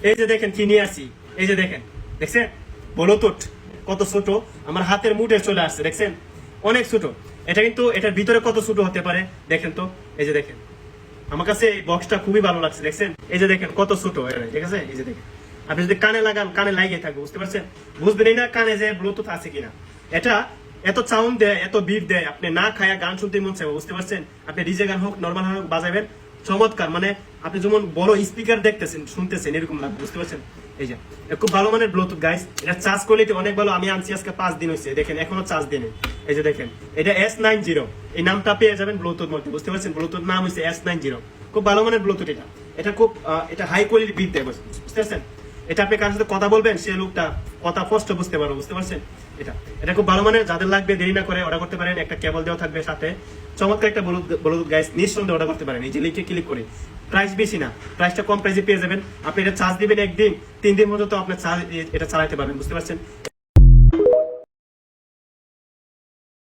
এই যে দেখেন কি নিয়ে আসি, এই যে দেখেন, দেখছেন ব্লুটুথ কত ছোট, আমার হাতের মুঠে চলে আসছে, দেখছেন অনেক ছোট। এটা কিন্তু এটার ভিতরে কত ছোট হতে পারে দেখেন তো, এই যে দেখেন, আমার কাছে এই বক্সটা খুবই ভালো লাগছে, দেখছেন এই যে দেখেন কত ছোট, ঠিক আছে, এই যে দেখেন আপনি যদি কানে লাগান কানে লাগিয়ে থাকবে, বুঝতে পারছেন, বুঝবেনই না কানে যে ব্লুটুথ আছে কিনা। এটা এত সাউন্ড দেয়, এত বিট দেয়, আপনি না খায়া গান শুনতে মন চাইবে, বুঝতে পারছেন, আপনি ডিজে গান হোক নর্মাল হোক বাজাবেন, চমৎকার, মানে আপনি যেমন বড় স্পিকার দেখতেছেন শুনতেছেন এরকম লাগবে, বুঝতে পারছেন। এই যে খুব ভালো মানের ব্লুটুথ গাইস, এটা চার্জ কোয়ালিটি অনেক ভালো, আমি আনছি আজকে 5 দিন হয়েছে, দেখেন এখনো চার্জ দিনে। এই যে দেখেন এটা S90, এই নামটা পেয়ে যাবেন ব্লুটুথ মধ্যে, বুঝতে পারছেন, ব্লুটুথ নাম হচ্ছে S90, খুব ভালো মানের ব্লুটুথ। এটা এটা খুব এটা হাই কোয়ালিটি বিট দেয়, বুঝতে পারছেন। এটা আপনি কার সাথে কথা বলবেন সে লোকটা কথা স্পষ্ট বুঝতে পারবে, বুঝতে পারছেন। এটা এটা খুব ভালো মানের, যাদের লাগবে দেরি না করে অর্ডার করতে পারেন, একটা কেবল দেওয়া থাকবে সাথে, চমৎকার একটা ব্লুটুথ গাইস, নিঃসন্দেহে অর্ডার করতে পারেন, এই যে লিংকে ক্লিক করে। প্রাইস বেশি না, প্রাইসটা কম প্রাইসে পেয়ে যাবেন, আপনি এটা চার্জ দিবেন একদিন, 3 দিন পর্যন্ত আপনার চার্জ এটা চালাতে পারবেন, বুঝতে পারছেন।